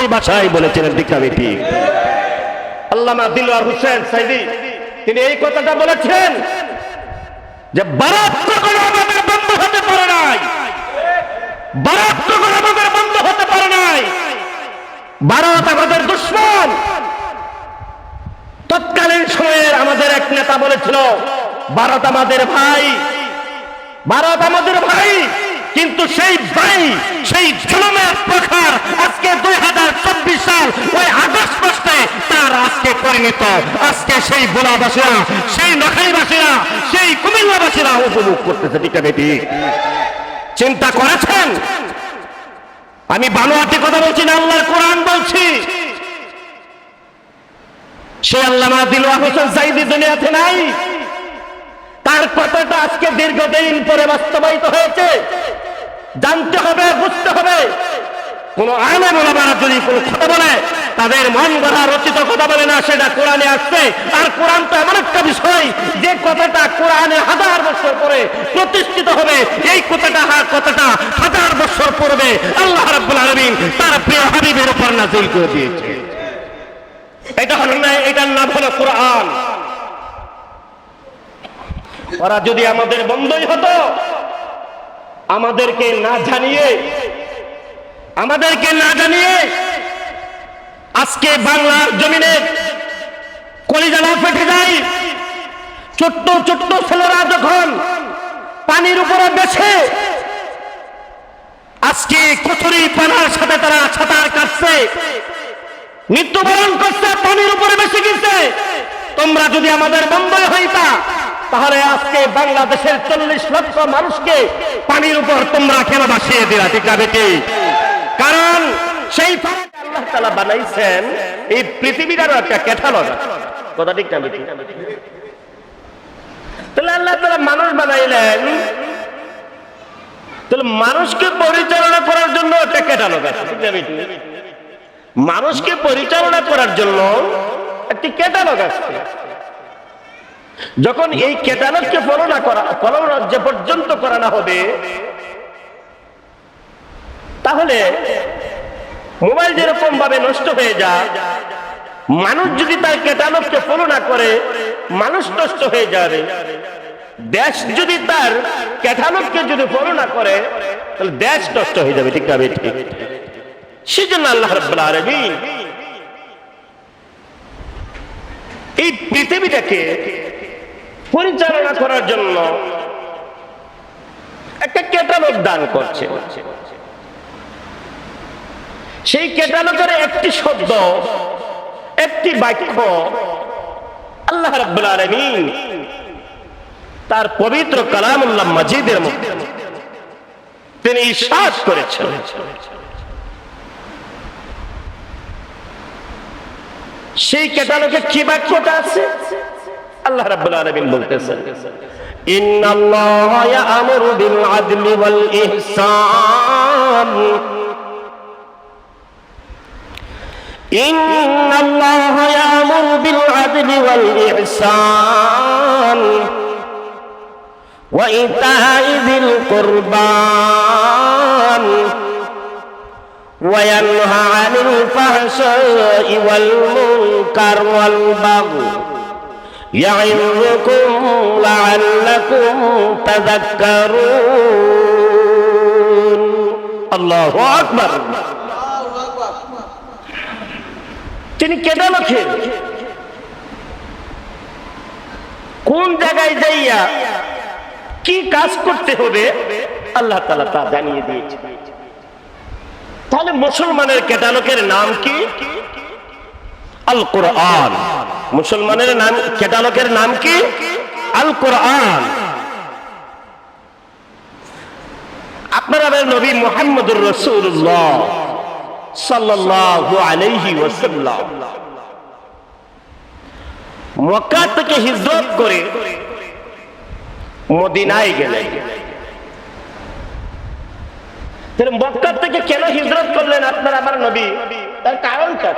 সেই ভাষায় বলেছিলেন, ঠিক না ঠিক? আল্লামা দিলওয়ার হোসেন সাইদি তিনি এই কথাটা বলেছেন যে ভারত কখনো আমাদের বন্ধ হতে পারে নাই, ভারত কখনো আমাদের বন্ধ হতে পারে নাই, ভারত আমাদের দুশমন। তৎকালীন সময়ের আমাদের এক নেতা বলেছিল ভারত আমাদের ভাই, ভারত আমাদের ভাই। কিন্তু সেই ভাই, সেই জুলুমের প্রখার আজকে 2024 সাল ওই আগস্ট মাসে তার আজকে পরিণত, আজকে সেই ভোলাবাসীরা, সেই নোয়াখালীবাসীরা, সেই কুমিল্লাবাসীরা উপভোগ করতেছে, ঠিক না ঠিক? চিন্তা করেছেন? আমি বানোয়াটি কথা বলছি না, আল্লাহর কোরআন বলছি। সে আল্লামা দিলওয়ার হোসেন সাইদি দুনিয়াতে নাই, তার কথাটা আজকে দীর্ঘদিন পরে বাস্তবায়িত হয়েছে। জানতে হবে, বুঝতে হবে। কোন আলেম ওলামারা যদি কোনো কথা বলে, তাদের মন গড়া রচিত কথা বলে না, সেটা কোরআনে আসছে। আর কোরআন তো এমন একটা বিষয় যে কথাটা কোরআনে 1000 বছর পরে প্রতিষ্ঠিত হবে। এই কথাটা হাজার বছর পূর্বে আল্লাহ রাব্বুল আলামিন তার প্রিয় হাবিবের উপর নাযিল করে দিয়েছে। এটা হলো না, এটার নাম হলো কোরআন। ওরা যদি আমাদের বন্ধই হতো, আমাদেরকে না জানিয়ে আজকে বাংলার জমিনে কলিজালা ফেটে যায়। ছোট্ট ছোট্ট ছেলেরা যখন পানির উপরে বেছে আজকে কচুরি পানার সাথে তারা সাঁতার কাটছে, মৃত্যুবরণ করছে, পানির উপরে বেশি গেছে। তোমরা যদি আমাদের বন্ধই হইতা, তাহলে আজকে বাংলাদেশের 40 লক্ষ মানুষকে পানির উপর তোমরা কেন ভাসিয়ে দিলা, ঠিক না বেটি? কারণ সেই আল্লাহ তাআলা বানাইছেন এই পৃথিবীটারও একটা ক্যাটালগ, কথা ঠিক না বেটি? তাহলে আল্লাহ তাআলা মানুষ বানাইলেন, তাহলে মানুষকে পরিচালনা করার জন্য একটা ক্যাটালগ আছে, ঠিক না বেটি? মানুষকে পরিচালনা করার জন্য একটি ক্যাটালগ আছে। যখন এই ক্যাটালগকে ফলো যে পর্যন্ত করানো হবে, তাহলে মোবাইল যেরকম ভাবে নষ্ট হয়ে যায়, মানুষ যদি তার ক্যাটালগকে ফলো না করে, মানুষ নষ্ট হয়ে যাবে। দেশ যদি তার ক্যাটালগকে যদি ফলো না করে, তাহলে দেশ নষ্ট হয়ে যাবে, ঠিক না বেটি? সেজন্য আল্লাহ রাব্বুল আলামিন এই পৃথিবীটাকে পরিচালনা করার জন্য একটা ক্যাটালগ দান করছে। সেই ক্যাটালগের একটি শব্দ, একটি বাক্য আল্লাহ রাব্বুল আলামিন তার পবিত্র কালামুল্লাহ মাজিদের মধ্যে তিনি ইরশাদ করেছেন। সেই ক্যাটালগে কি বাক্যটা আছে? আল্লাহ রাব্বুল আলামিন বলতেছেন, ইন্নাল্লাহা ইয়া'মুরু বিল আদলি ওয়াল ইহসান, ইন্নাল্লাহা ইয়া'মুরু বিল আদলি ওয়াল ইহসান ওয়া ইতা'i যিল কুরবা وينهى عن الفحشاء والمنكر والبغي يعظكم لعلكم تذكرون الله أكبر। তিনি ক্যাটালগে কোন জায়গায় যাইয়া কি কাজ করতে হবে আল্লাহ তাআলা তা জানিয়ে দিয়েছে। তাহলে মুসলমানের ক্যাটালগের নাম কি? আল কোরআন। মুসলমানের নাম ক্যাটালগের নাম কি? আল কোরআন। আপনারা নবী মুহাম্মদুর রাসূলুল্লাহ সাল্লাল্লাহু আলাইহি ওয়াসাল্লাম মক্কা থেকে হিজরত করে মদিনায় গেলেন। মক্কা থেকে কেন হিজরত করলেন আপনার আমার নবী? তার কারণটা,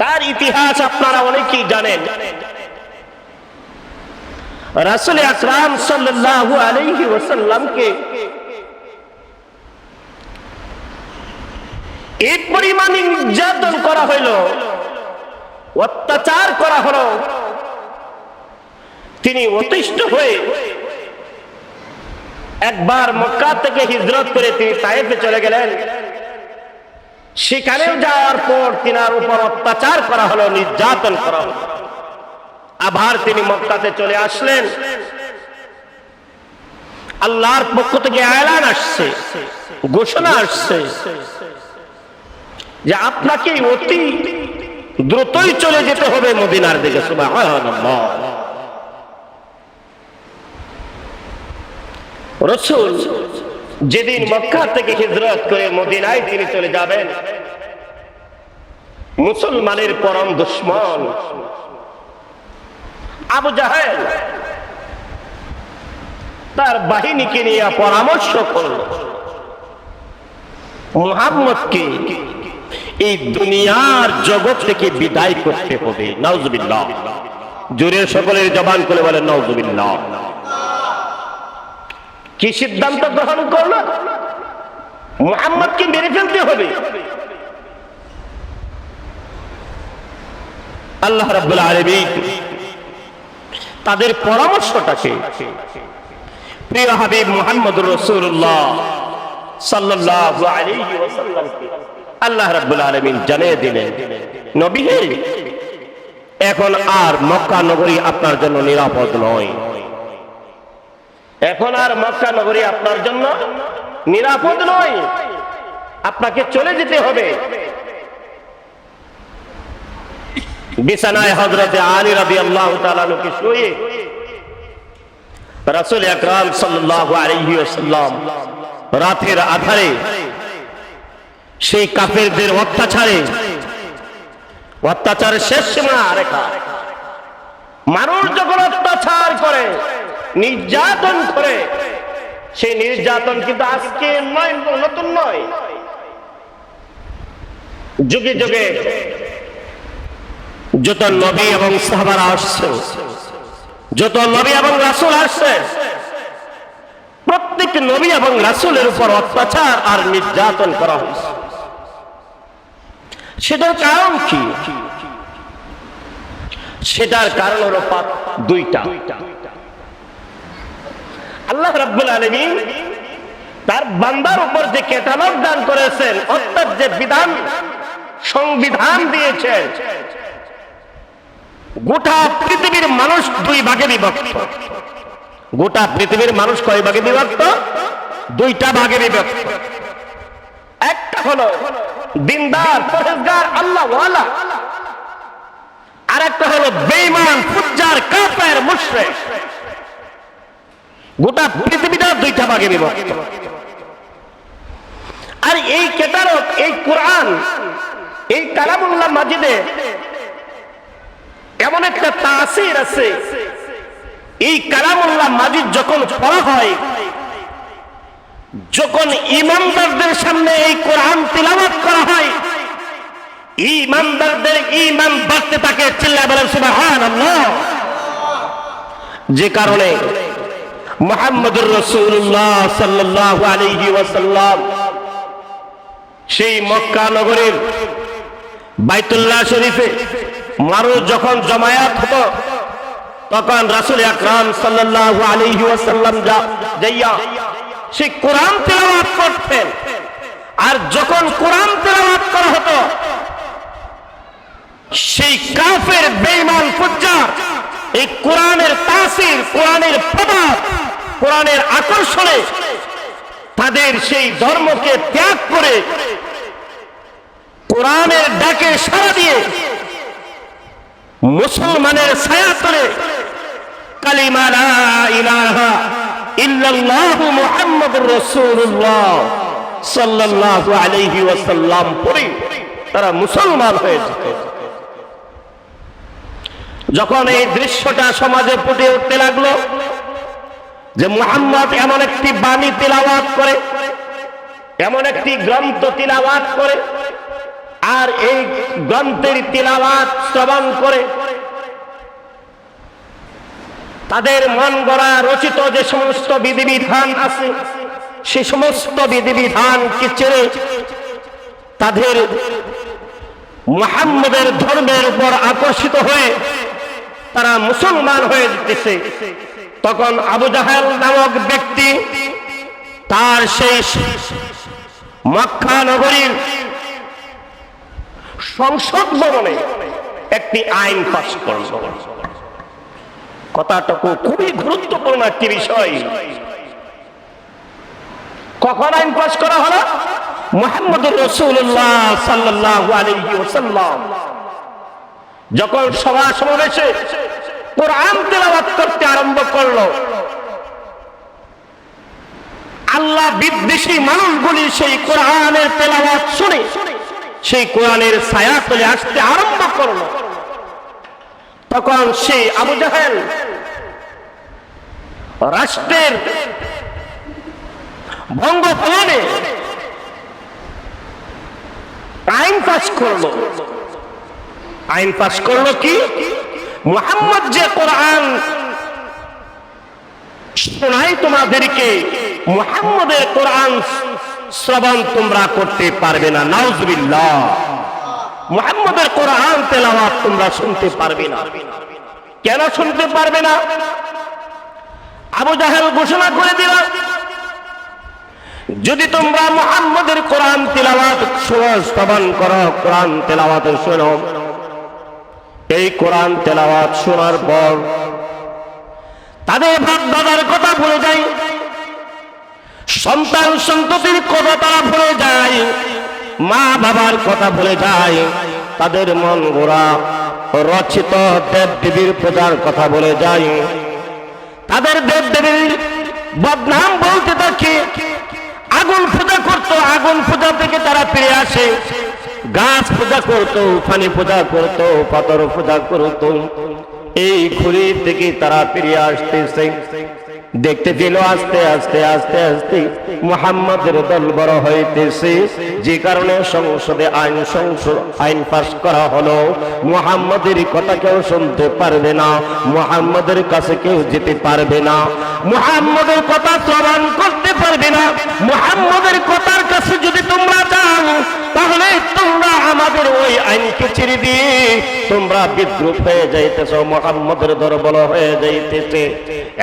তার ইতিহাস আপনারা অনেকেই জানেন। রাসূল আকরাম সাল্লাল্লাহু আলাইহি ওয়াসাল্লামকে এই পরিমাণ নির্যাতন করা হইল, অত্যাচার করা হলো, তিনি অতিষ্ঠ হয়ে একবার মক্কা থেকে হিজরত করে তিনি তায়েফে চলে গেলেন। সেখানেও যাওয়ার পর তিনার উপর অত্যাচার করা হলো, নির্যাতন করা হলো। আবার তিনি মক্কাতে চলে আসলেন। আল্লাহর পক্ষ থেকে এলান আসছে, ঘোষণা আসছে যে আপনাকে অতি দ্রুতই চলে যেতে হবে মদিনার দিকে। সুবহানাল্লাহ। রাসূল যেদিন মক্কা থেকে হিজরত করে মদিনায় তিনি চলে যাবেন, মুসলমানের পরম দুশমন আবু জাহেল তার বাহিনীকে নিয়ে পরামর্শ করল, মুহাম্মদকে এই দুনিয়ার জগৎ থেকে বিদায় করতে হবে। নাউজুবিল্লাহ। জোরে সকলের জবান করে বলেন নাউজুবিল্লাহ। কি সিদ্ধান্ত গ্রহণ করলো? মুহাম্মদকে মেরে ফেলতে হবে। আল্লাহ রাব্বুল আলামিন তাদের পরামর্শটাকে প্রিয় হাবিব মুহাম্মদুর রাসূলুল্লাহ সাল্লাল্লাহু আলাইহি ওয়াসাল্লামকে আল্লাহ রাব্বুল আলামিন জানিয়ে দিলেন, নবী হে, এখন আর মক্কা নগরী আপনার জন্য নিরাপদ নয়। এখন আর মক্কা নগরী আপনার জন্য নিরাপদ নয়, আপনাকে চলে যেতে হবে। বিছানায় হযরতে আলী রাদিয়াল্লাহু তাআলা কে শুয়ে রাসূল আকরাম সাল্লাল্লাহু আলাইহি ওয়াসাল্লাম রাতের আধারে সেই কাফেরদের অত্যাচারের শেষ সীমা রেখা, মানুষ যখন অত্যাচার করে, নির্যাতন করে, সেই নির্যাতন কিন্তু আজকে নয়, নতুন নয়। যুগে যুগে যত নবী এবং সাহাবারা আসছে, যত নবী এবং রাসূল আসছে, প্রত্যেক নবী এবং রাসূলের উপর অত্যাচার আর নির্যাতন করা হয়েছে। সেটার কারণ কি? সেটার কারণ হলো দুইটা। আল্লাহ রাব্বুল আলামিন তার বান্দার উপর যে ক্যাটালগ দান করেছেন, অর্থাৎ যে বিধান সংবিধান দিয়েছেন, গোটা পৃথিবীর মানুষ দুই ভাগে বিভক্ত। গোটা পৃথিবীর মানুষ কয় ভাগে বিভক্ত? দুইটা ভাগে বিভক্ত। একটা হলো দিনদার, পরহেজগার, আল্লাহ ওয়ালা, আর একটা হলো বেঈমান, ফুজ্জার, কাফের, মুশরিক। গোটা পৃথিবীটা দুইটা ভাগে বিভক্ত। আর এই ক্যাটালগ, এই কোরআন, এই কালামুল্লাহ মাজিদে এমন একটা তাসির আছে, এই কালামুল্লাহ মাজিদ যখন পড়া হয়, যখন ইমানদারদের সামনে এই কোরআন তিলাওয়াত করা হয়, ইমানদারদের ঈমান বাড়তে থাকে। চিল্লায়ে বলেন সুবহানাল্লাহ। যে কারণে মুহাম্মদুর রাসূলুল্লাহ সাল্লাল্লাহু আলাইহি ওয়াসাল্লাম সেই মক্কা নগরীর বাইতুল্লাহ শরীফে মানুষ যখন জমায়েত হতো, তখন রাসূল আকরাম সাল্লাল্লাহু আলাইহি ওয়াসাল্লাম যাইয়া সেই কোরআন তেলাওয়াত করতেন। আর যখন কোরআন তেলাওয়াত করা হতো, সেই কাফের, বেঈমান, ফুজ্জার এই কোরআনের তাসির, কোরআনের প্রভাব, কোরআনের আকর্ষণে তাদের সেই ধর্মকে ত্যাগ করে কোরআনের ডাকে সাড়া দিয়ে মুসলমানের ছায়াতলে কালিমা লা ইলাহা ইল্লাল্লাহু মুহাম্মাদুর রাসূলুল্লাহ সাল্লাল্লাহু আলাইহি ওয়াসাল্লাম পড়ে তারা মুসলমান হয়েছে। যখন এই দৃশ্যটা সমাজে ফুটে উঠতে লাগলো যে মুহাম্মদ এমন একটি বাণী তিলাওয়াত করে, এমন একটি গ্রন্থ তিলাওয়াত করে, আর এই গ্রন্থের তিলাওয়াত শ্রবণ করে তাদের মন গড়া রচিত যে সমস্ত বিধিবিধান আছে, সে সমস্ত বিধিবিধানকে ছেড়ে তাদের মুহাম্মদের ধর্মের উপর আকর্ষিত হয়ে তারা মুসলমান হয়ে যেতেছে, তখন আবু জাহেল নামক ব্যক্তি তার সেই মক্কা নগরীর সংসদ ভবনে একটি আইন পাস করল। কথাটুকু খুবই গুরুত্বপূর্ণ একটি বিষয়। কখন আইন পাস করা হলো? মুহাম্মদুর রাসূলুল্লাহ সাল্লাল্লাহু আলাইহি ওয়াসাল্লাম যখন সভা সমাবেশে কোরআন তেলাওয়াত করতে আরম্ভ করলো, আল্লাহ বিদ্বেষী মানুষগুলি সেই কোরআনের তেলাওয়াত শুনে সেই কোরআনের ছায়া তলে আসতে আরম্ভ করলো। তখন সেই আবু জাহেল রাষ্ট্রের বঙ্গভবনে আইন পাস করলো। আইন পাস করলো কি? মুহাম্মদ যে কোরআন শোনায় তোমাদেরকে, মুহাম্মদের কোরআন শ্রবণ তোমরা করতে পারবে না। নাউজুবিল্লাহ। মুহাম্মদের কোরআন তেলাওয়াত তোমরা শুনতে পারবে না। কেন শুনতে পারবে না? আবু জাহেল ঘোষণা করে দিল, যদি তোমরা মুহাম্মদের কোরআন তেলাওয়াত শ্রবণ করো, কোরআন তেলাওয়াত শোনো, এই কোরআন তেলাওয়াত শোনার পর তাদের বাপ দাদার কথা ভুলে যায়, সন্তান সন্ততির কথা তারা ভুলে যায়, মা বাবার কথা ভুলে যায়, তাদের মন গোড়া রচিত দেব দেবীর পূজার কথা বলে যায়, তাদের দেব দেবীর বদনাম বলতে থাকে। আগুন পূজা করতো, আগুন পূজা থেকে তারা ফিরে আসে, গাছ পূজা করতো, পানি পূজা করতো, পাথর পূজা করতো, এই ঘুরি থেকে তারা ফিরে আসতেছে। দেখতে পেল আস্তে আস্তে আস্তে আস্তে মুহাম্মদের দল বড় হইতেছে, যে কারণে সংসদে আইন পাস করা হলো। মুহাম্মদের কথা কেউ শুনতে পারবে না, মুহাম্মদের কাছে কেউ যেতে পারবে না, মুহাম্মদের কথা শ্রবণ করতে পারবে না। মুহাম্মদের কথার কাছে যদি তোমরা যাও, তাহলে তোমরা আমাদের ওই আইনকে ছেড়ে দিয়ে তোমরা বিদ্রুপ হয়ে যাইতেছ, মুহাম্মদের দরবল হয়ে যাইতেছে।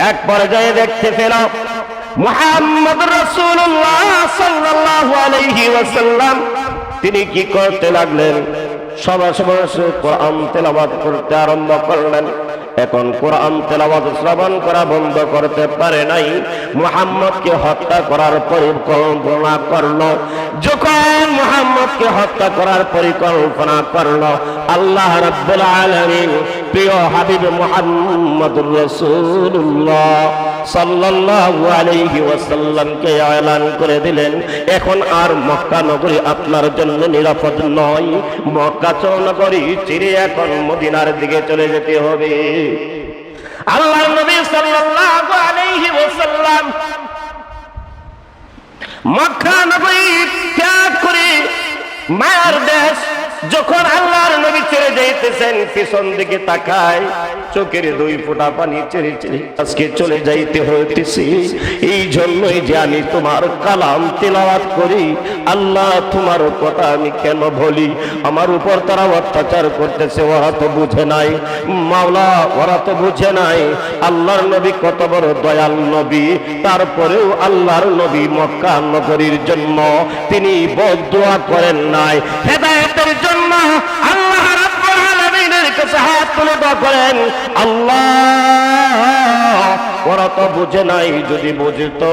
এক পর্যায়ে দেখতে পেলাম মুহাম্মদ রাসূলুল্লাহ সাল্লাল্লাহু আলাইহি ওয়াসাল্লাম তিনি কি করতে লাগলেন? সবার কোরআন তেলাওয়াত করতে আরম্ভ করলেন। এখন কোরআন তেলাওয়াত শ্রবণ করা বন্ধ করতে পারে নাই, মুহাম্মদকে হত্যা করার পরিকল্পনা করলো। যখন মুহাম্মদকে হত্যা করার পরিকল্পনা করলো, আল্লাহ রাব্বুল আলামিন প্রিয় হাবিব মুহাম্মদুর রাসূলুল্লাহ সাল্লাল্লাহু আলাইহি ওয়াসাল্লামকে এলান করে দিলেন, এখন আর মক্কা নগরী আপনার জন্য নিরাপদ নয়, মক্কা নগরী ছেড়ে এখন মদিনার দিকে চলে যেতে হবে। আল্লাহর নবী সাল্লাল্লাহু আলাইহি ওয়াসাল্লাম মক্কা নগরী ত্যাগ করে মায়ার দেশ যখন আল্লাহর নবী ছেড়ে যাইতেছেন, পিছন দিকে তাকায়, চোখের দুই ফোঁটা পানি ছেড়ে ছেড়ে আজকে চলে যাইতে হইতেছে। এই জন্যই যে আমি তোমার কালাম তেলাওয়াত করি, আল্লাহ তোমার কথা আমি কেন বলি? আমার উপর তারা অত্যাচার করতেছে, ওরা তো বুঝে নাই, মাওলা ওরা তো বুঝে নাই আল্লাহর নবী কত বড় দয়াল নবী। তারপরেও আল্লাহর নবী মক্কা নগরীর জন্য তিনি বদদুয়া করেন নাই, হেদায়েতের জন্য আল্লাহ রাব্বুল আলামিনের কাছে হাত তুলে দোয়া করেন, আল্লাহ ওরা তো বুঝে নাই, যদি বুঝতো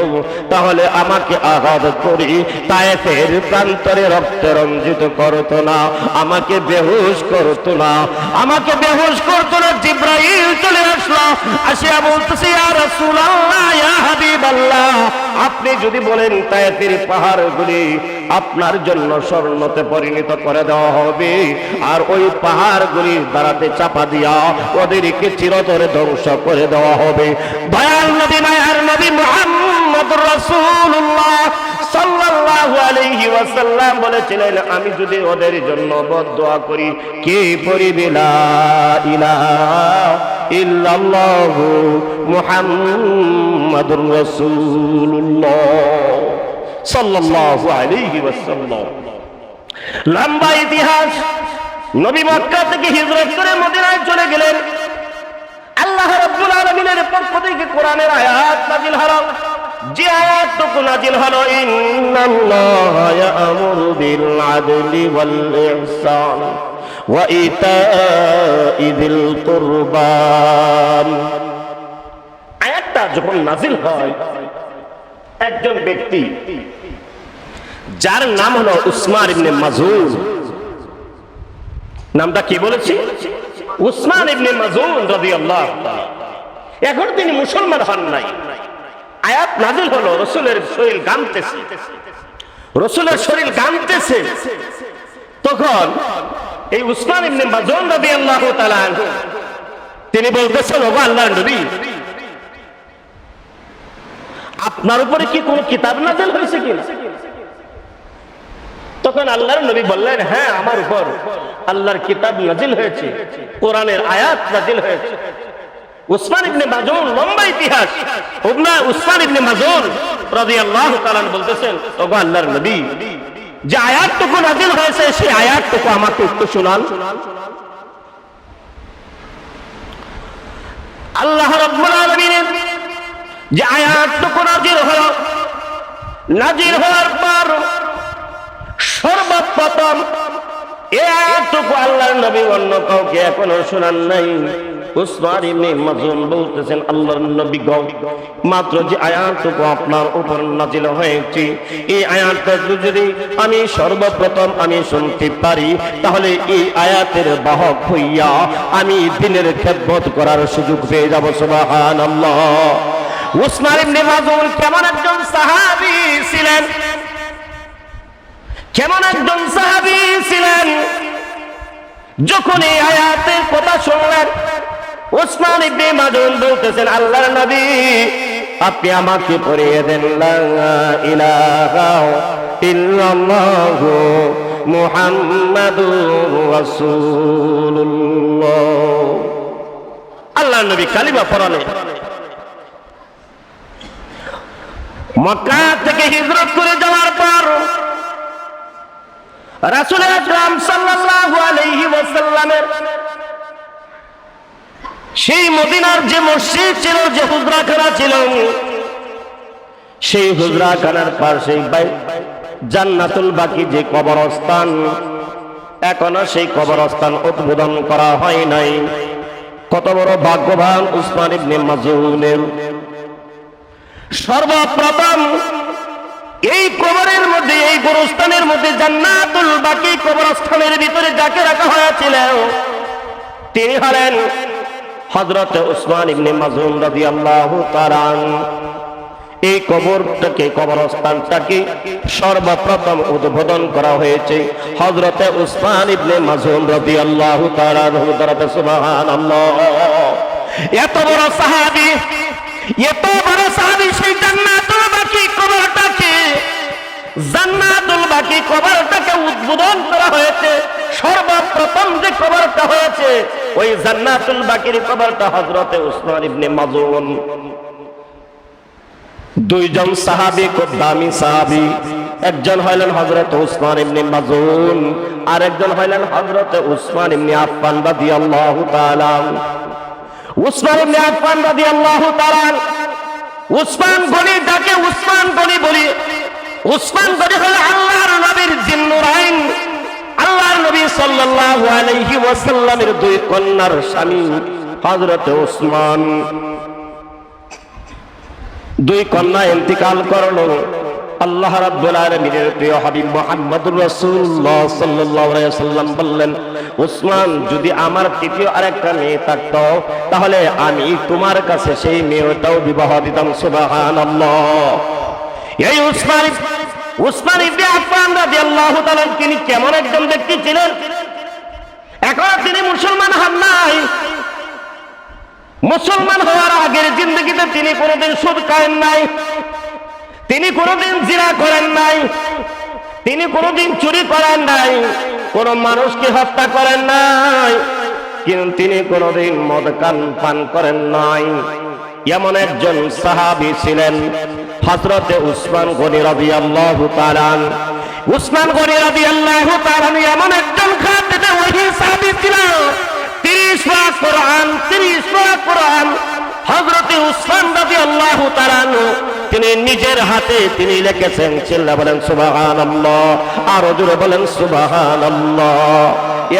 তাহলে আমাকে আঘাত করি তায়েফের প্রান্তরে রক্তে রঞ্জিত করতো না, আমাকে বেহুশ করতো না, আমাকে বেহুশ করতো না। জিবরাইল চলে আসলো, আসিয়া বলতেছে, ইয়া রাসূলুল্লাহ, ইয়া হাবিবাল্লাহ, আপনি যদি বলেন তায়েফের পাহাড়গুলি আপনার জন্য স্বর্ণতে পরিণত করে দেওয়া হবে, আর ওই পাহাড়গুলির দ্বারাতে চাপা দিয়া ওদেরকে চিরতরে ধ্বংস করে দেওয়া হবে। দয়াল নবী মায়ার নবী মুহাম্মদুর রাসূলুল্লাহ সাল্লাল্লাহু আলাইহি ওয়াসাল্লাম বলেছিলেন, আমি যদি ওদের জন্য বদদুয়া করি, কে পড়িবে লা ইলাহা ইল্লাল্লাহু মুহাম্মাদুর রাসূলুল্লাহ সাল্লাল্লাহু আলাইহি ওয়াসাল্লাম। লম্বা ইতিহাস। নবী মক্কা থেকে হিজরত করে মদিনায় চলে গেলেন। আল্লাহ রাব্বুল আলামিনের পক্ষ থেকে কোরআনের আয়াত নাযিল হলো। যে আয়াতটুকু নাযিল হলো, ইন্নাল্লাহা ইয়া'মুরু বিল আদলি ওয়াল ইহসান ওয়া ইতা'i যিল কুরবা। আয়াতটা যখন নাযিল হয়, একজন ব্যক্তি যার নাম হলো উসমান ইবনে মাজুন, নামটা কি বলেছি? উসমান ইবনে মাজুন রাদিয়াল্লাহু তাআলা। এখন তিনি মুসলমান হন নাই। আয়াত নাযিল হলো, রাসূলের শরীর গামতেছে, রাসূলের শরীর গামতেছে। তখন এই উসমান ইবনে মাজুন রাদিয়াল্লাহু তাআলা তিনি বলতেছেন, ওগো আল্লাহর নবী, আপনার উপরে কি কোন কিতাব নাযিল হয়েছে কিনা? তখন আল্লাহর নবী বললেন, হ্যাঁ, আমার উপর আল্লাহর কিতাব নাযিল হয়েছে, কোরআনের আয়াত নাযিল হয়েছে। উসমান ইবনে মাজুন, লম্বা ইতিহাস। উসমান ইবনে মাজুন রাদিয়াল্লাহু তাআলা বলতেছেন, ওগো আল্লাহর নবী, যে আয়াতটুকু নাযিল হয়েছে সেই আয়াতটুকু আমাকে একটু শোনান। আল্লাহ রাব্বুল আলামিনের যে আয়াতটুকু নাযিল হলো, নাযিল হওয়ার পর সর্বপ্রথম এই আয়াতটুকু আল্লাহর নবী অন্য কাউকে এখনো শোনান নাই। উসমান ইবনে মাজুন বলতেছেন, আল্লাহর নবী গো, মাত্র যে আয়াতটুকু আপনার উপর নাযিল হয়েছে, এই আয়াতটা যদি আমি সর্বপ্রথম আমি শুনতে পারি, তাহলে এই আয়াতের বাহক হইয়া আমি দ্বীনের খেদমত করার সুযোগ পেয়ে যাব। সুবহানাল্লাহ। উসমান ইবনে মাজুন কেমন একজন সাহাবী ছিলেন, কেমন একজন সাহাবী ছিলেন! যখন এই আয়াতের কথা শুনলেন, উসমান ইবনে মাজুন বলতেছেন, আল্লাহর নবী, আপনি আমাকে পড়িয়ে দেন লা ইলাহা ইল্লাল্লাহু মুহাম্মাদুর রাসূলুল্লাহ। আল্লাহর নবী কালিমা পড়ালেন। মক্কা থেকে হিজরত করে যাওয়ার পর রাসূল আকরাম সাল্লাল্লাহু আলাইহি ওয়াসাল্লামের সেই মদিনার যে মসজিদ ছিল, যে হুজরাখানা ছিল, সেই হুজরাখানার পাশে জান্নাতুল বাকি যে কবরস্থান, এখনো সেই কবরস্থান উদ্বোধন করা হয় নাই। কত বড় ভাগ্যবান উসমান ইবনে মাজুনের! সর্বপ্রথম এই কবরের মধ্যে, এই গোরস্থানের মধ্যে, জান্নাতুল বাকি কবরস্থানের ভিতরে যাকে রাখা হয়েছিল, তিনি হলেন হযরত উসমান ইবনে মাজুন রাদিয়াল্লাহু তাআলা। এই কবরটাকে, কবরস্থানটাকে সর্বপ্রথম উদ্বোধন করা হয়েছে হযরত উসমান ইবনে মাজুন রাদিয়াল্লাহু তাআলা। সুবহানাল্লাহ। এত বড় সাহাবী, এত বড় সাহাবী, সেই জান্নাতুল বাকি কবরটাকে, জান্নাতুল বাকি কবরটাকে উদ্বোধন করা হয়েছে। সর্বপ্রথম যে কবরটা হয়েছে, ওই জান্নাতুল বাকির কবরটা হযরত উসমান ইবনে মাজুন। দুইজন সাহাবী, খুব দামি সাহাবী। একজন হইলেন হযরত উসমান ইবনে মাজুন, আর একজন হইলেন হযরত উসমান ইবনে আফফান রাদিয়াল্লাহু তাআলা। উসমান ইবনে আফফান রাদিয়াল্লাহু তাআলা, উসমান গনি ডাকে উসমান গনি বলি। উসমান গনি হলো আল্লাহর নবীর জিন্নুরাইন, আল্লাহর নবী সাল্লাল্লাহু আলাইহি ওয়াসাল্লামের দুই কন্যার স্বামী হযরত উসমান। দুই কন্যা ইন্তিকাল করলো। আল্লাহ রাব্বুল আলামিনের প্রিয় হাবিব মুহাম্মদুর রাসূলুল্লাহ সাল্লাল্লাহু আলাইহি ওয়াসাল্লাম বললেন, উসমান, যদি আমার তৃতীয় আরেকটা মেয়ে থাকতো, তাহলে আমি তোমার কাছে সেই মেয়েটাও বিবাহ দিতাম। সুবহানাল্লাহ। এই উসমান ইবনে আফফান রাদিয়াল্লাহু তাআলা, তিনি কেমন একজন ব্যক্তি ছিলেন! এখন তিনি মুসলমান হন নাই। মুসলমান হওয়ার আগের জিন্দগিতে তিনি কোনোদিন সুদ খান নাই, তিনি কোনোদিন জিনা করেন নাই, তিনি কোনোদিন চুরি করেন নাই, কোন মানুষকে হত্যা করেন নাই, কিন্তু তিনি কোনোদিন মদ পান করেন নাই। এমন একজন সাহাবী ছিলেন হযরত উসমান গনি রাদিয়াল্লাহু তাআলা। উসমান গনি রাদিয়াল্লাহু তাআলা এমন একজন খাদেমে ওহী সাহাবী ছিল 30 পারা কোরআন হযরত উসমান রাদিয়াল্লাহু তাআলা তিনি নিজের হাতে তিনি লিখেছেন। চিল্লা বলেন সুবহানাল্লাহ, আর জোরে বলেন সুবহানাল্লাহ।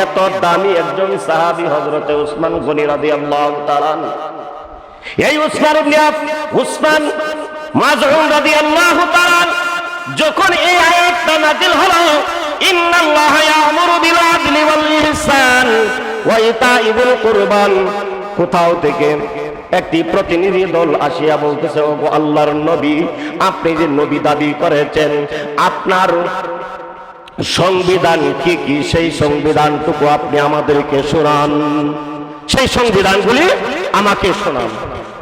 এত দামি একজন সাহাবী হযরত উসমান গনি রাদিয়াল্লাহু তাআলা। এই উসমান মাজউন রাদিয়াল্লাহু তাআলা যখন এই আয়াতটা নাযিল হলো, ইন্নাল্লাহা ইয়া'মুরু বিল আদলি ওয়াল ইহসান ওয়া ইতাইযিল কুরবান, কোথাও থেকে একটি প্রতিনিধি দল আসিয়া বলতেছে, ওগো আল্লাহর নবী, আপনি যে নবী দাবি করেছেন, আপনার সংবিধান কি কি সেই সংবিধানটুকু আপনি আমাদেরকে শোনান, সেই সংবিধানগুলি আমাকে শোনান।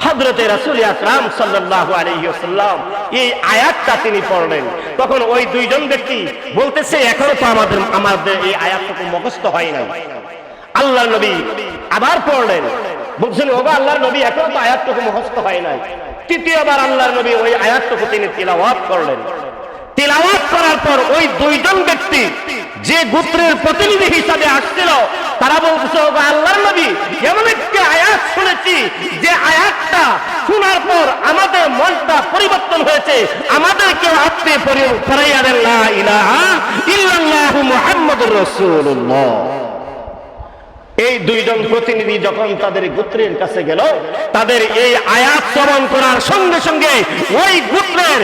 হযরতে রাসূল আকরাম সাল্লাল্লাহু আলাইহি ওয়াসাল্লাম এই আয়াতটা তিনি পড়লেন। তখন ওই দুইজন ব্যক্তি বলতেছে, এখনো তো আমাদের এই আয়াতটুকু মুখস্থ হয় না। আল্লাহর নবী আবার পড়লেন, বলছেন, ওগো আল্লাহর নবী, এখনো তো আয়াতটুকু মুখস্থ হয় নাই। তৃতীয়বার আল্লাহর নবী ওই আয়াতটুকু তিনি তিলাওয়াত করলেন। তিলাওয়াত করার পর ওই দুইজন ব্যক্তি যে গোত্রের প্রতিনিধি হিসাবে আসছিল, তারা বলতেছে, ওগো আল্লাহর নবী, এমন একটি আয়াত শুনেছি যে আয়াতটা শোনার পর আমাদের মনটা পরিবর্তন হয়েছে, আমাদেরকে আপনি পড়াইয়া দেন লা ইলাহা ইল্লাল্লাহু মুহাম্মাদুর রাসূলুল্লাহ। এই দুইজন প্রতিনিধি যখন তাদের গোত্রের কাছে গেল, তাদের এই আয়াত শ্রবণ করার সঙ্গে সঙ্গে ওই গোত্রের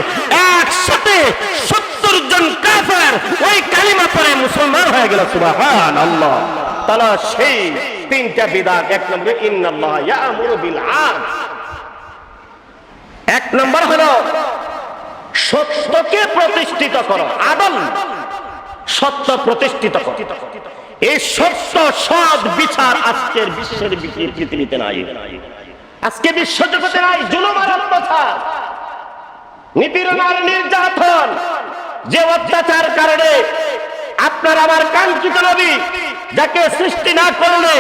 একসাথে 70 জন কাফের ওই কালিমা পড়ে মুসলমান হয়ে গেল। সুবহানাল্লাহ। তাহলে সেই তিনটা বিধান, এক নম্বরে ইন্নাল্লাহা ইয়া'মুরু বিল আদল, এক নম্বর হলো সত্যকে প্রতিষ্ঠিত করো, আদল, সত্য প্রতিষ্ঠিত করো। এই সত্য সৎ বিচার আজকের বিশ্বের পৃথিবীতে নাই, আজকে বিশ্ব জগতে নাই। জুলুম আর অত্যাচার, নিপীড়ন আর নির্যাতন, যে অত্যাচার কারণে আপনার আমার কাঙ্ক্ষিত নবী, যাকে সৃষ্টি না করলে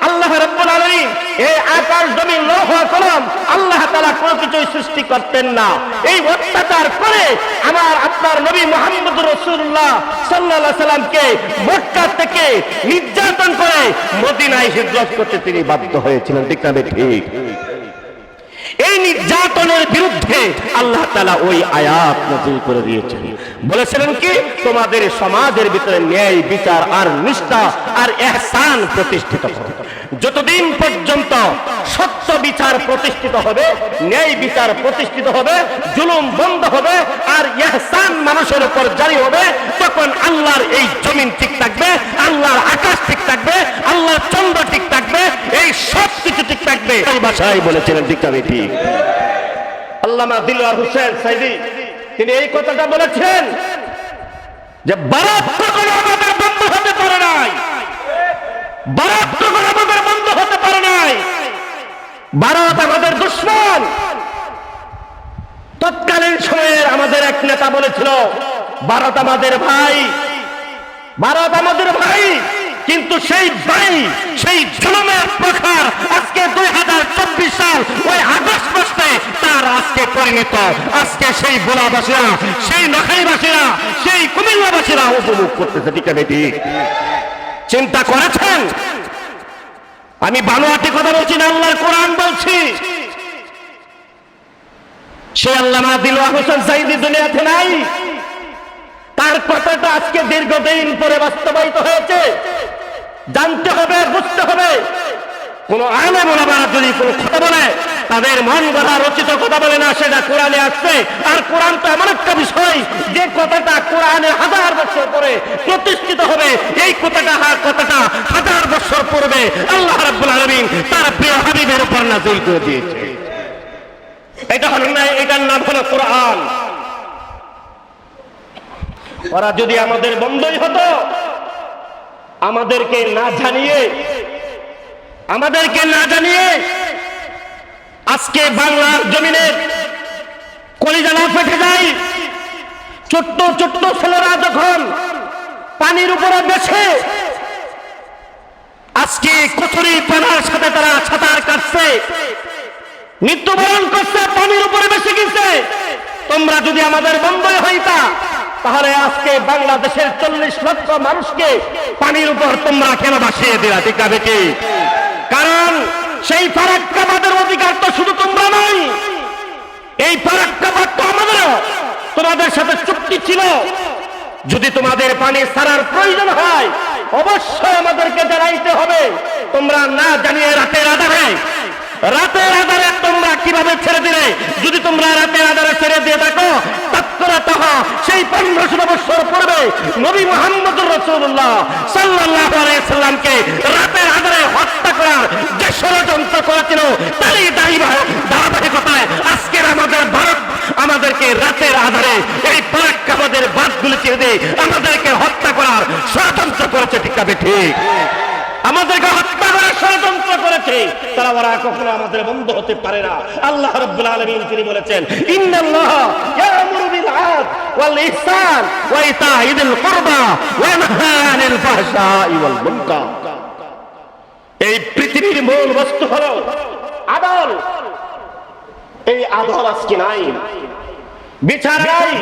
আল্লাহ রাব্বুল আলামিন এই আকাশ জমিন লৌহ কলম আল্লাহ তাআলা কোনো কিছুই সৃষ্টি করতেন না। এই অত্যাচার করে আমার আপনার নবী মুহাম্মদুর রাসূলুল্লাহ সাল্লাল্লাহু আলাইহি সাল্লামকে মক্কা থেকে নির্যাতন করে মদিনায় হিজরত করতে তিনি বাধ্য হয়েছিলেন। ঠিক না ঠিক? এই নির্যাতনের বিরুদ্ধে আল্লাহ তাআলা ওই আয়াত নাযিল করে দিয়েছেন। বলেছিলেন কি, তোমাদের সমাজের ভিতরে ন্যায় বিচার আর নিষ্ঠা আর ইহসান প্রতিষ্ঠিত করো। যতদিন পর্যন্ত সত্য বিচার প্রতিষ্ঠিত হবে, ন্যায় বিচার প্রতিষ্ঠিত হবে, জুলুম বন্ধ হবে আর ইহসান মানুষের উপর জারি হবে, তখন আল্লাহর এই জমিন ঠিক থাকবে, আল্লাহর আকাশ ঠিক থাকবে, আল্লাহর চন্দ্র ঠিক থাকবে, এই সব কিছু ঠিক থাকবে। এই ভাষায় বলেছিলেন। ঠিক না ঠিক? আল্লামা দিলওয়ার হোসেন সাইদি তিনি এই কথাটা বলেছেন যে ভারত কখনো আমাদের বন্ধ হতে পারে নাই, ভারত কখনো আমাদের বন্ধ হতে পারে নাই, ভারত আমাদের দুশমন। তৎকালীন সময়ের আমাদের এক নেতা বলেছিল, ভারত আমাদের ভাই, ভারত আমাদের ভাই। কিন্তু সেই ভাই, সেই জুলুমের প্রখর আজকে 2024 সাল ওই আগস্ট মাসে তার আজকে পরিণত। আজকে সেই ভোলাবাসীরা, সেই নোয়াখালীবাসীরা, সেই কুমিল্লাবাসীরা উপভোগ করতেছে। ঠিক আছে ঠিক? চিন্তা করেছেন? আমি বানোয়াটি কথা বলছি না, আল্লাহর কোরআন বলছি। সে আল্লামা দিলওয়ার হোসেন সাইদি দুনিয়াতে নাই, তার কথাটা আজকে দীর্ঘদিন পরে বাস্তবায়িত হয়েছে। জানতে হবে, বুঝতে হবে। কোন আলেম ওলামারা যদি কোনো কথা বলে, তাদের মন গড়া রচিত কথা বলে না, সেটা কোরআনে আসছে। আর কোরআন তো এমন একটা বিষয় যে কথাটা কোরআনে 1000 বছর পরে প্রতিষ্ঠিত হবে। এই কথাটা হাজার বছর পূর্বে আল্লাহ রাব্বুল আলামিন তার প্রিয় হাবিবের উপর নাযিল করে দিয়েছে। এটা হলো না, এটার নাম হলো কোরআন। ওরা যদি আমাদের বন্ধই হতো, আমাদেরকে না জানিয়ে আজকে বাংলার জমিনে কলিজা না ফেটে যায়। ছোট্ট ছোট্ট ছেলেরা যখন পানির উপরে বেছে আজকে কচুরি পানার সাথে তারা সাঁতার কাটছে, মৃত্যুবরণ করছে, পানির উপরে বেশি গেছে। তোমরা যদি আমাদের বন্ধই হইতা, তাহলে আজকে বাংলাদেশের 40 লক্ষ মানুষকে পানির উপর তোমরা কেন ভাসিয়ে দিলা? ঠিক আছে কি? কারণ সেই ফারাক্কাবাদের অধিকার তো শুধু তোমরা নয়, এই ফারাক্কাবাদ তো আমাদেরও। তোমাদের সাথে চুক্তি ছিল, যদি তোমাদের পানি ছাড়ার প্রয়োজন হয় অবশ্যই আমাদেরকে জানাইতে হবে। তোমরা না জানিয়ে রাতের আধারে তোমরা কিভাবে ছেড়ে দিলে? যদি তোমরা রাতের আধারে ছেড়ে দিয়ে থাকো, তৎক্ষণাৎ সেই 1500 বছর পূর্বে নবী মুহাম্মদুর রাসূলুল্লাহ সাল্লাল্লাহু আলাইহি সাল্লামকে রাতের আধারে হত্যা করার যে ষড়যন্ত্র করেছিল, তারই ধারাবাহিকতায় আজকের আমাদের ভারত আমাদেরকে রাতের আধারে এই ফারাক্কাবাদের বাঁধগুলি ছেড়ে দিয়ে আমাদেরকে হত্যা করার ষড়যন্ত্র করেছে। ঠিক আছে ঠিক? আমাদেরকে হত্যা করার ষড়যন্ত্র করেছে। তারা ওরা কখনো আমাদের বন্ধু হতে পারে না। আল্লাহ রাব্বুল আলামিন তিনি বলেছেন, ইন্নাল্লাহা ইয়া'মুরু বিল আদল ওয়াল ইহসান ওয়া ইতা'i যিল কুরবা ওয়া ইয়ানহা আনিল ফাহশাই ওয়াল মুনকার। এই পৃথিবীর মূল বস্তু হলো আদল। এই আদল আজকে নাই, বিচার নাই,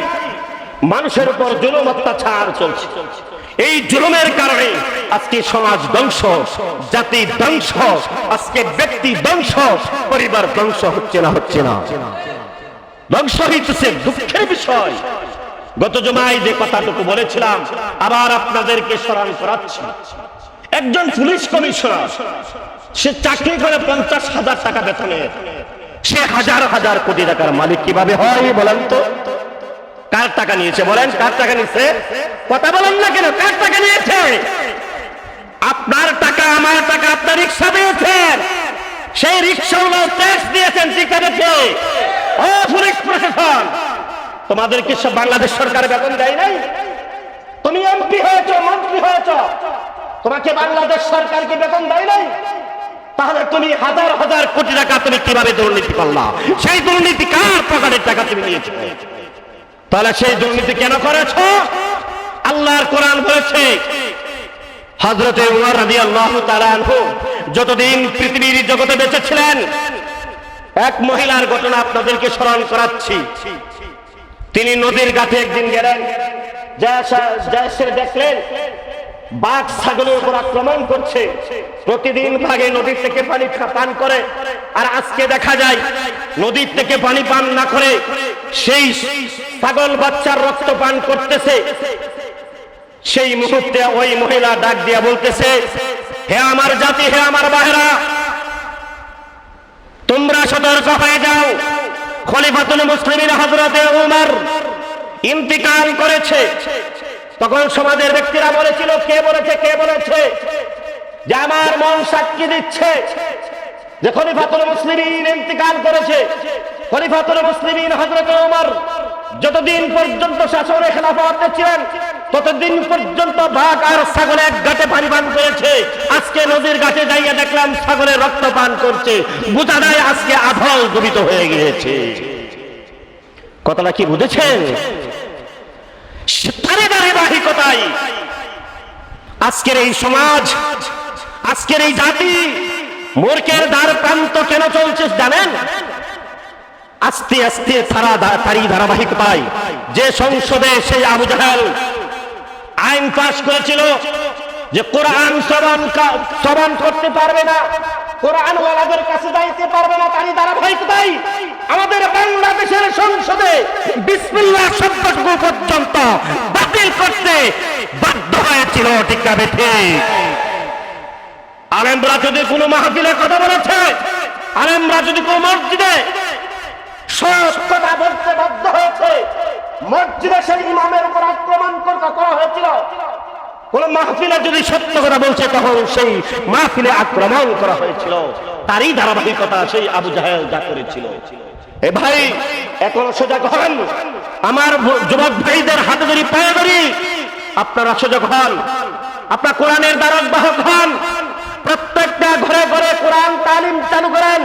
মানুষের উপর জুলুম অত্যাচার চলছে। এই জুলুমের কারণে আজকে সমাজ ধ্বংস, জাতি ধ্বংস, আজকে ব্যক্তি ধ্বংস, পরিবার ধ্বংস হচ্ছে না ধ্বংস হইতেছে। দুঃখের বিষয়, গত জুমায় যে কথাটুকু বলেছিলাম আবার আপনাদেরকে স্মরণ করাচ্ছি। একজন পুলিশ কমিশনার, সে চাকরি করে 50,000 টাকা বেতনে, সে হাজার হাজার কোটি টাকার মালিক কিভাবে হয় বলেন তো? কার টাকা নিয়েছে বলেন? কার টাকা নিয়েছে? কথা বলেন না কেন? কার টাকা নিয়েছে? আপনার টাকা, আমার টাকা। আপনার রিক্সা দিয়েছেন, সেই রিক্সাওয়ালা ট্যাক্স দিয়েছেন। ঠিক আছে? ও পুলিশ প্রশাসন, তোমাদেরকে সব বাংলাদেশ সরকার বেতন দেয় নাই? তুমি এমপি হয়েছ, মন্ত্রী হয়েছ, তোমাকে বাংলাদেশ সরকারকে বেতন দেয় নাই? তাহলে তুমি হাজার হাজার কোটি টাকা তুমি কিভাবে দুর্নীতি করলা? সেই দুর্নীতি কার পকেটের টাকা তুমি নিয়েছো? তাহলে সেই দুর্নীতি কেন করেছো? আল্লাহর কোরআন বলেছে, হযরতে উমর রাদিয়াল্লাহু তাআলা আনহু যতদিন পৃথিবীর জগতে বেঁচে ছিলেন, এক মহিলার ঘটনা আপনাদেরকে স্মরণ করাচ্ছি। তিনি নদীর ঘাটে একদিন গেলেন, সে দেখলেন বাঘ ছাগলের উপর আক্রমণ করছে। প্রতিদিন ভাগে নদীর থেকে পানি পান করে, আর আজকে দেখা যায় নদীর থেকে পানি পান না করে সেই ছাগল বাচ্চার রক্ত পান করতেছে। সেই মুহূর্তে ওই মহিলা ডাক দিয়া বলতেছে, হে আমার জাতি, হে আমার ভাইরা, তোমরা সতর্ক হয়ে যাও। খলিফাতুল মুসলিমিন হযরতে ওমর ইন্তিকাল করেছে। তখন সমাজের ব্যক্তিরা বলেছিল, কে বলেছে যে আমার মন সাক্ষী দিচ্ছে যে খলিফাতুল মুসলিমিন ইন্তিকাল করেছে। খলিফাতুল মুসলিমিন হযরত ওমর যতদিন পর্যন্ত শাসনে খেলাফতে ছিলেন, ততদিন পর্যন্ত বাঘ আর ছাগল এক ঘাটে পানি পান করেছে। আজকে নদীর ঘাটে যাইয়া দেখলাম ছাগলের রক্ত পান করছে। বোঝা যায় আজকে আধল দূষিত হয়ে গিয়েছে। কথাটা কি বুঝেছেন? তারই ধারাবাহিকতায় আজকের এই সমাজ, আজকের এই জাতি মূর্খের দ্বার প্রান্ত কেন চলছে জানেন? আস্তে আস্তে তারই ধারাবাহিকতায় যে সংসদে সেই আবু জাহেল আইন পাশ করেছিল যে কোরআন শ্রবণ করতে পারবে না, কোরআন ওয়ালাদের কাছে যাইতে পারবে না, তারই ধারাবাহিকতায় আমাদের বাংলাদেশের সংসদে বিসমিল্লাহ শব্দটুকু পর্যন্ত বাতিল করতে বাধ্য হয়েছিল। ঠিক আছে? ঠিক। আলেমরা যদি কোনো মাহফিলে কথা বলেছে, আলেমরা যদি কোনো মসজিদে সব কথা বলতে বাধ্য হয়েছে, মসজিদে সেই ইমামের উপর আক্রমণ করা হয়েছিল। কোন মাহফিলে যদি সত্য কথা বলছে, তখন সেই মাহফিলে আক্রমণ করা হয়েছিল। তারই ধারাবাহিকতা সেই আবু জাহেল যা করেছিল। এ ভাই, এখন সজাগ হন। আমার যুবক ভাইদের হাতে ধরি, পায়ে ধরি, আপনারা সজাগ হন। আপনার কোরআনের দ্বারক বাহক হন। প্রত্যেকটা ঘরে ঘরে কোরআন তালিম চালু করেন।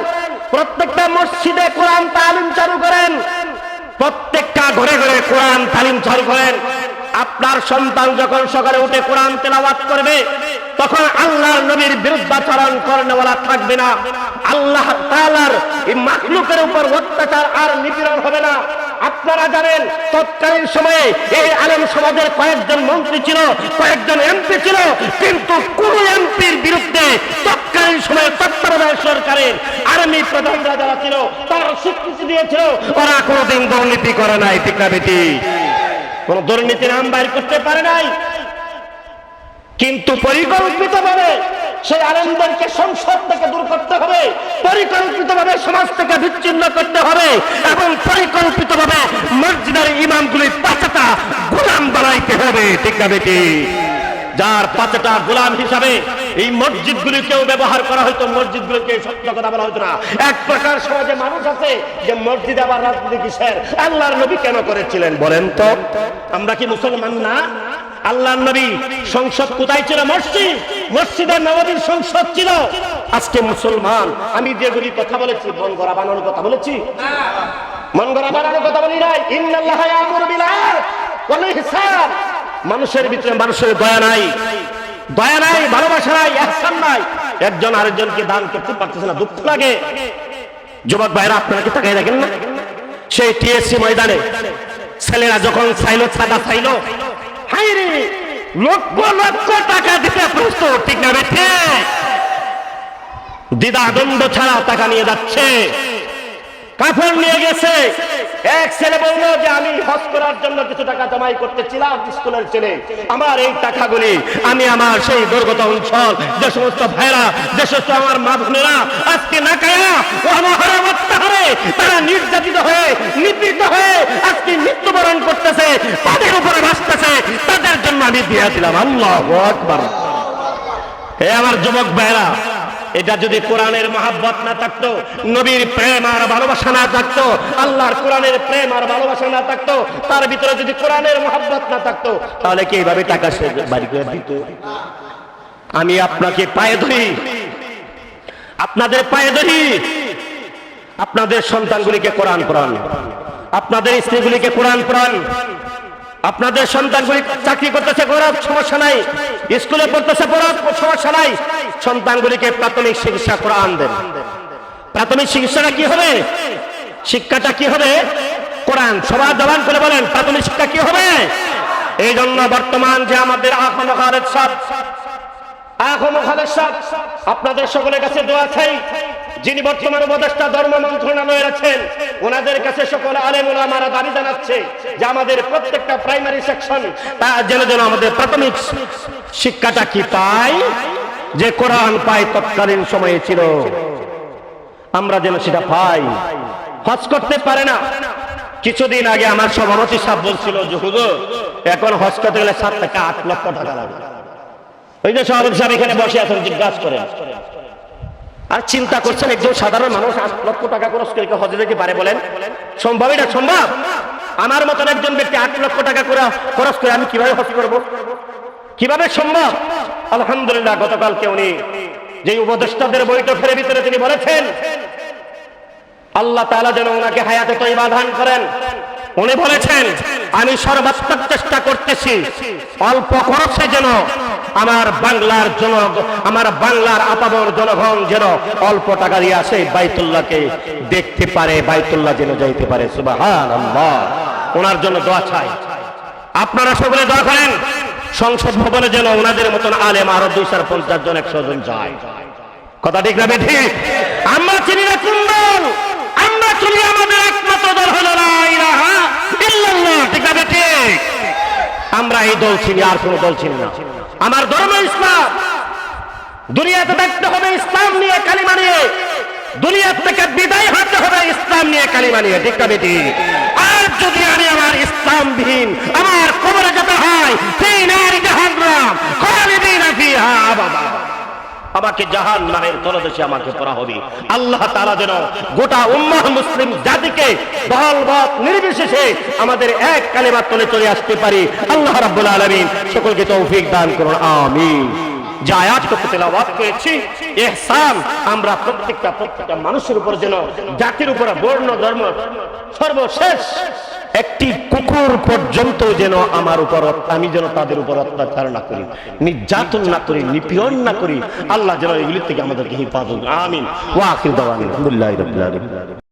প্রত্যেকটা মসজিদে কোরআন তালিম চালু করেন। প্রত্যেকটা ঘরে ঘরে কোরআন তালিম চালু করেন। আপনার সন্তান যখন সকালে উঠে কোরআন তেলাওয়াত করবে, তখন আল্লাহর নবীর বিরুদ্ধাচরণ করেওয়ালা থাকবে না। আল্লাহ তাআলার এই মাখলুকের উপর অত্যাচার আর নিপীড়ন হবে না। আপনারা জানেন তৎকালীন সময়ে এই আলেম সমাজের কয়েকজন মন্ত্রী ছিল, কয়েকজন এমপি ছিল, কিন্তু কোন এমপির বিরুদ্ধে তৎকালীন সময়ে তত্ত্বাবধায়ক সরকারের আর্মি প্রধানরা যারা ছিল তারা স্বীকৃতি দিয়েছিল ওরা কোনোদিন দুর্নীতি করে নাই। ঠিক না বেটি? কোন দুর্নীতির নাম বাইর করতে পারে নাই। কিন্তু পরিকল্পিতভাবে সেই আলেমদেরকে সংসদ থেকে দূর করতে হবে, পরিকল্পিতভাবে সমাজ থেকে বিচ্ছিন্ন করতে হবে এবং পরিকল্পিতভাবে মসজিদের ইমামগুলি পাঁচটা গোলাম বানাইতে হবে। ঠিক না বেটি? যার পাঁচটা গোলাম হিসাবে এই মসজিদগুলিকেও ব্যবহার করা হয়তো, মসজিদগুলিকে সত্য কথা বলা হতো না। এক প্রকার সমাজে মানুষ আছে যে মসজিদ আবার রাজনীতি কিসের? আল্লাহর নবী কেন করেছিলেন বলেন তো? আমরা কি মুসলমান না? আল্লাহর নবী সংসদ কোথায় ছিল? মসজিদ, মসজিদের নববীর সংসদ ছিল। আজকে মুসলমান, আমি যেগুলি কথা বলেছি মন গড়া বানানোর কথা বলেছি, মন গড়া বানানোর কথা বলি নাই। ইন্নাল্লাহা ইয়ামুরু বিল আদল ওয়াল ইহসান। মানুষের ভিতরে মানুষের দয়া নাই, দয়া নাই, ভালোবাসা নাই, ইহসান নাই। একজন আরেকজনকে দান করতে পারতেছে না, দুঃখ লাগে। যুবক ভাইরা আপনারা কি তাকাই দেখেন না? সেই টিএসসি ময়দানে ছেলেরা যখন চাইলো, ছাদা চাইলো, হায়রে লক্ষ লক্ষ টাকা দিতে প্রস্তুত। ঠিক না বেঠে? দ্বিধা দ্বন্দ্ব ছাড়া টাকা নিয়ে যাচ্ছে, কাফন নিয়ে গেছে। এক ছেলে বলল যে আমি হজ করার জন্য কিছু টাকা জমাই করতেছিলাম, স্কুলের ছেলে, আমার এই টাকাগুলি আমি আমার সেই দুর্গত অঞ্চল যে সমস্ত ভাইরা, যে সমস্ত আমার মা বোনেরা আজকে না খায়া ও অনাহারে অত্যাচারে তারা নির্যাতিত হয়ে, নিপীড়িত হয়ে আজকে মৃত্যুবরণ করতেছে, তাদের উপরে ভাসতেছে, তাদের জন্য আমি দিয়ে দিলাম। আল্লাহু আকবার। হে আমার যুবক ভাইরা, এটা যদি কোরআনের মহাব্বত না থাকতো, নবীর প্রেম আর ভালোবাসা না থাকতো, আল্লাহর কোরআনের প্রেম আর ভালোবাসা না থাকতো, তার ভিতরে যদি কোরআনের মহাব্বত না থাকতো, তাহলে কি এইভাবে টাকা সে বাড়ি করে দিত? আমি আপনাকে পায়ে ধরি, আপনাদের পায়ে ধরি, আপনাদের সন্তানগুলিকে কোরআন পড়ান, আপনাদের স্ত্রীগুলিকে কোরআন পড়ান। আপনাদের সন্তানগুলি চাকরি করতেছে, পড়ার সমস্যা নাই, স্কুলে পড়তেছে, পড়ার সমস্যা নাই। সন্তানগুলিকে প্রাথমিক চিকিৎসা কোরআন দেন। প্রাথমিক চিকিৎসাটা কি হবে? শিক্ষাটা কি হবে? কোরআন। সবার জবান করে বলেন, প্রাথমিক শিক্ষা কি হবে? এই জন্য বর্তমান যে আমাদের আহমদ খালেদ সাহেব, আপনাদের সকলের কাছে দোয়া চাই, যিনি বর্তমান উপদেষ্টা ধর্ম মন্ত্রণালয়ে আছেন, ওনাদের কাছে সকল আলেম ওলামারা দাবি জানাচ্ছে যে আমাদের প্রত্যেকটা প্রাইমারি সেকশন তা যেন আমাদের প্রাথমিক শিক্ষাটা কি পায়, যে কোরআন পায় তৎকালীন সময়ে ছিল, আমরা যেন সেটা পাই। হজ করতে পারে না। কিছুদিন আগে আমার সভাপতি সাহেব বলছিল যে হুজুর এখন হজ করতে গেলে 7 থেকে 8 লক্ষ টাকা লাগে। ওই যে সভাপতি সাহেব এখানে বসে আছেন, জিজ্ঞাসা করেন। আর চিন্তা করছেন একজন সাধারণ মানুষ 8 লক্ষ টাকা খরচ করে হজে যেতে পারে? বলেন সম্ভব? এটা সম্ভব? আমার মতন একজন ব্যক্তি 8 লক্ষ টাকা করে খরচ করে আমি কিভাবে হজ করব? কিভাবে সম্ভব? আলহামদুলিল্লাহ, গতকালকে উনি যে উপদেষ্টাদের বৈঠকের ভিতরে তিনি বলেছেন আল্লাহ তাআলা যেন ওনাকে হায়াতে তয়্যিবা দান করেন। উনি বলেছেন আমি সর্বাত্মক চেষ্টা করতেছি অল্প খরচে যেন আমার বাংলার আমার বাংলার আপামর জনগণ যেন অল্প টাকা দিয়ে আসে বাইতুল্লাহকে দেখতে পারে, বাইতুল্লাহ যেন যাইতে পারে। সুবহানাল্লাহ। ওনার জন্য দোয়া চাই। আপনারা সকলে দোয়া করেন সংসদ ভবনে যেন ওনাদের মতন আলেম আরো 250 জন 100 জন যায়। কথা ঠিক না ঠিক? আমরা চিনি না কোন দল, আমরা চিনি আমাদের একমাত্র দল হলো লা ইলাহা ইল্লাল্লাহ। ঠিক না ঠিক? আমরা এই দল চিনি, আর কোন দল চিনি না। আমার ধর্ম ইসলাম। দুনিয়াতে দেখতে হবে ইসলাম নিয়ে, কালিমা নিয়ে। দুনিয়া থেকে বিদায় হতে হবে ইসলাম নিয়ে, কালিমা নিয়ে। ঠিক না ঠিক? আর যদি আমি আমার ইসলামবিহীন আমার কবরে যেতে হয়, সেই নারী জাহান্নাম খালিদিনা ফিহা আবাদা, আমাকে জাহান্নামের তলদেশে আমাকে পড়া হবে। আল্লাহ তাআলা যেন গোটা উম্মাহ মুসলিম জাতিকে দলমত নির্বিশেষে আমাদের এক কালেমার তলে চলে আসতে পারি। আল্লাহ রাব্বুল আলামিন সকলকে তৌফিক দান করুন, আমিন। যে আয়াতটুকু তেলাওয়াত করেছি, ইহসান আমরা প্রত্যেকটা মানুষের উপর যেন, জাতির উপর, বর্ণ ধর্ম সর্বশেষ একটি কুকুর পর্যন্ত যেন আমার উপর, আমি যেন তাদের উপর অত্যাচার না করি, নির্যাতন না করি, নিপীড়ন না করি। আল্লাহ যেন এগুলি থেকে আমাদেরকে হিফাজত। আমিন। ওয়া আখিরু দাওয়ানা আলহামদুলিল্লাহি রাব্বিল আলামিন।